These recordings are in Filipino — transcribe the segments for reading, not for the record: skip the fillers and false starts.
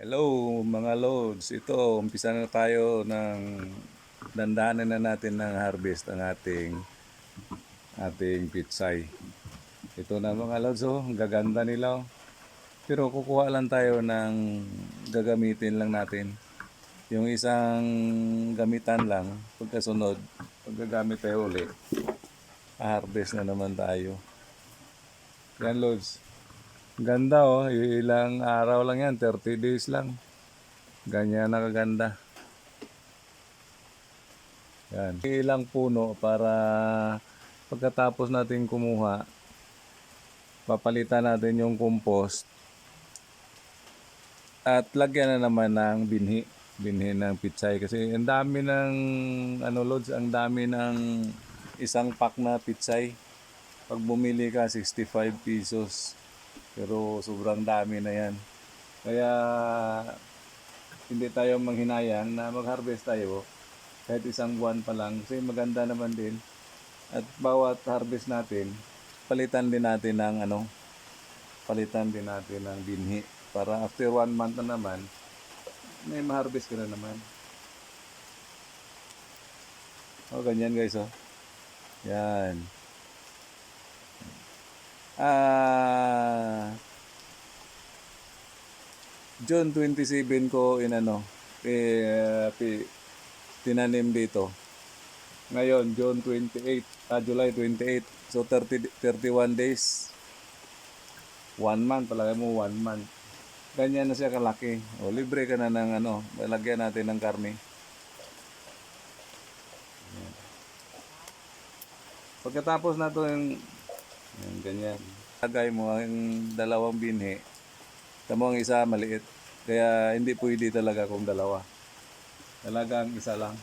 Hello mga loads, ito umpisa na tayo ng dandanan na natin ng harvest ang ating pitsay. Ito na mga loads, ang gaganda nila. Pero kukuha lang tayo ng gagamitin lang natin. Yung isang gamitan lang, pagkasunod, paggagamit tayo ulit, harvest na naman tayo. Yan loads. Ganda ilang araw lang yan, 30 days lang. Ganyan na kaganda. Yan. Ilang puno para pagkatapos natin kumuha, papalitan natin yung compost at lagyan na naman ng binhi ng pitsay kasi ang dami ng loads, ang dami ng isang pack na pitsay. Pag bumili ka 65 pesos. Pero sobrang dami na yan. Kaya hindi tayo manghinayang na mag-harvest tayo kahit isang buwan pa lang kasi maganda naman din. At bawat harvest natin, palitan din natin ng binhi para after 1 month na naman, may ma-harvest ka na naman. Ganyan guys, Yan. June 27 ko tinanim dito. Ngayon, July 28. So, 31 days. 1 month, palagay mo 1 month. Ganyan na siya kalaki. Libre ka na ng malagyan natin ng karne. Pagkatapos na ito ganyan. Lagay mo ang dalawang binhi. Tamo ang isa maliit. Kaya hindi pwede talaga kung dalawa. Talagang isa lang.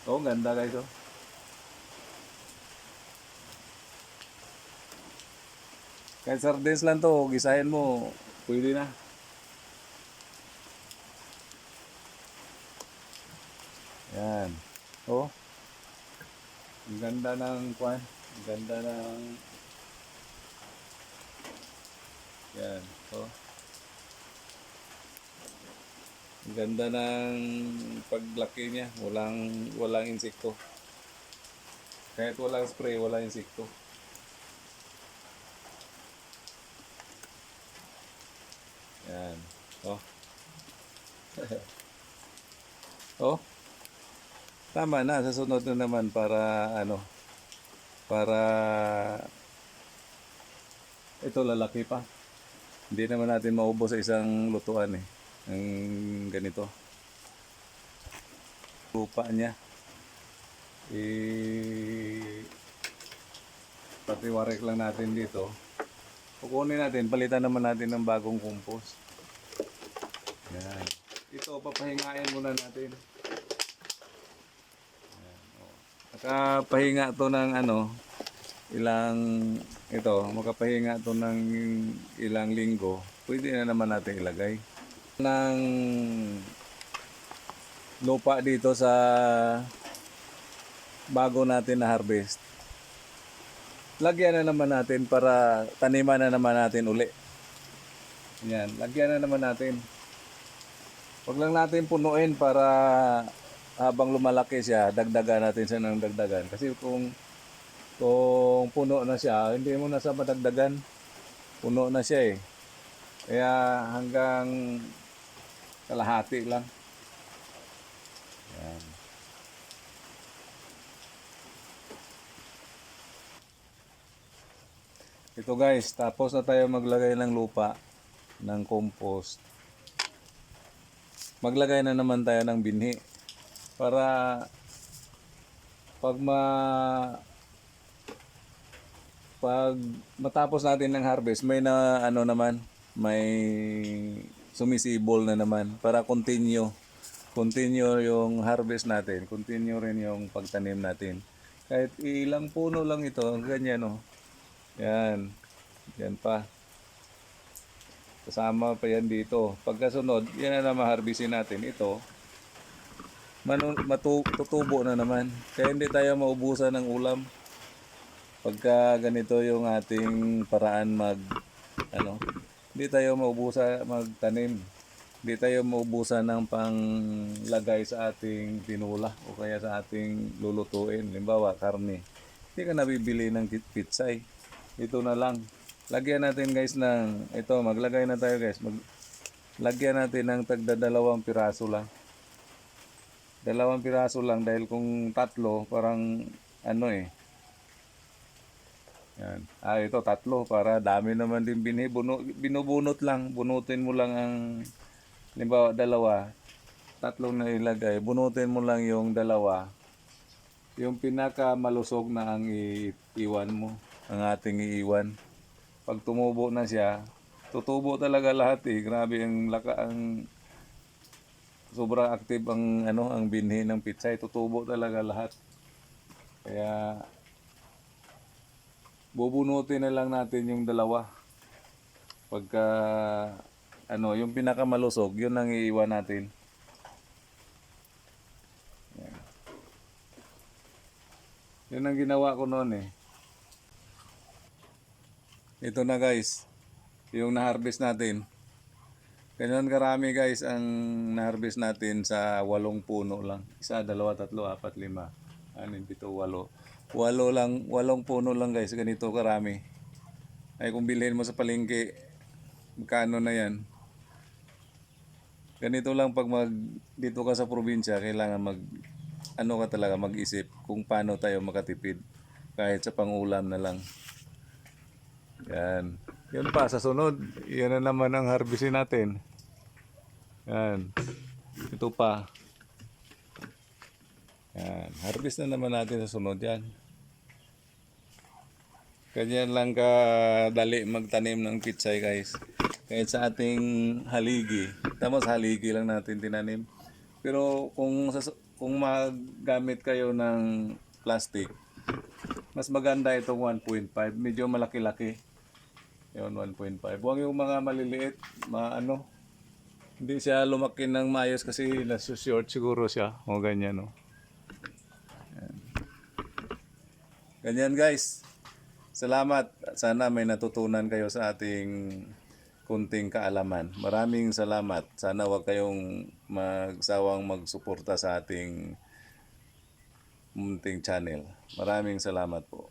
Ganda guys, Kahit sardines lang to, gisahin mo, pwede na. Yan. Ang ganda ng kwan. Ang ganda ng... Yan. Ang ganda ng paglaki niya. Walang insekto. Kahit walang spray, walang insekto. Yan. Tama na. Sa sunod na naman para ito lalaki pa. Hindi naman natin maubos sa isang lutuan ang ganito. Lupa niya. Patiwarek lang natin dito. Kukunin natin, palitan naman natin ng bagong compost. Yan. Ito, papahingain muna natin. Nakapahinga to ng makapahinga to ng ilang linggo. Pwede na naman natin ilagay. Ng lupa dito sa bago natin na harvest. Lagyan na naman natin para taniman na naman natin uli. Yan, lagyan na naman natin. Huwag lang natin punuin para habang lumalaki siya, dagdagan natin siya ng dagdagan. Kasi kung puno na siya, hindi mo na sa madagdagan. Puno na siya Kaya hanggang kalahati lang. Yan. Ito guys, tapos na tayo maglagay ng lupa, ng compost. Maglagay na naman tayo ng binhi. Para pag matapos natin ng harvest, may may sumisibol na naman para continue yung harvest natin, continue rin yung pagtanim natin. Kahit ilang puno lang ito, ganyan Yan. Yan pa. Kasama pa yan dito. Pagkasunod, yan na ma-harvestin natin ito. Tutubo na naman. Kaya hindi tayo maubusan ng ulam. Pagka ganito yung ating paraan hindi tayo maubusan magtanim. Hindi tayo maubusan ng panglagay sa ating tinula o kaya sa ating lulutuin. Limbawa, karne. Hindi ka nabibili ng pitsay. Ito na lang. Lagyan natin guys ng, ito, maglagay na tayo guys. Lagyan natin ng tagda 2 piraso lang. 2 piraso lang dahil kung tatlo, parang ano eh. Yan. Ito tatlo para dami naman din binubunot lang. Bunutin mo lang ang, limbawa 2, 3 na ilagay. Bunutin mo lang yung 2. Yung pinaka malusog na ang iiwan mo. Ang ating iiwan. Pag tumubo na siya, tutubo talaga lahat eh. Grabe ang sobrang active ang binhi ng pitsay. Tutubo talaga lahat. Kaya bubunutin na lang natin yung 2. Pagka yung pinakamalusog, yun ang iiwan natin. Yan. Yun ang ginawa ko noon eh. Ito na guys, yung na-harvest natin. Ganyan karami guys ang na-harvest natin sa 8 puno lang. 1, 2, 3, 4, 5, 6, 7, 8. 8 puno lang guys, ganito karami. Ay kung bilhin mo sa palengke, magkano na yan? Ganito lang pag dito ka sa probinsya, kailangan ka talaga mag-isip kung paano tayo makatipid kahit sa pangulam na lang. Yan. Yun pa, sa sunod, yan na naman ang harvestin natin. Yan. Ito pa. Yan. Harvest na naman natin sa sunod yan. Ganyan lang kadali magtanim ng pitsay guys. Kahit sa ating haligi. Tapos haligi lang natin tinanim. Pero kung magamit kayo ng plastic, mas maganda itong 1.5. Medyo malaki-laki. Yun, 1.5. Huwag yung mga maliliit, hindi siya lumaki ng maayos kasi nasa-short siguro siya. O ganyan, no. Ganyan guys. Salamat. Sana may natutunan kayo sa ating kunting kaalaman. Maraming salamat. Sana wag kayong magsawang magsuporta sa ating munting channel. Maraming salamat po.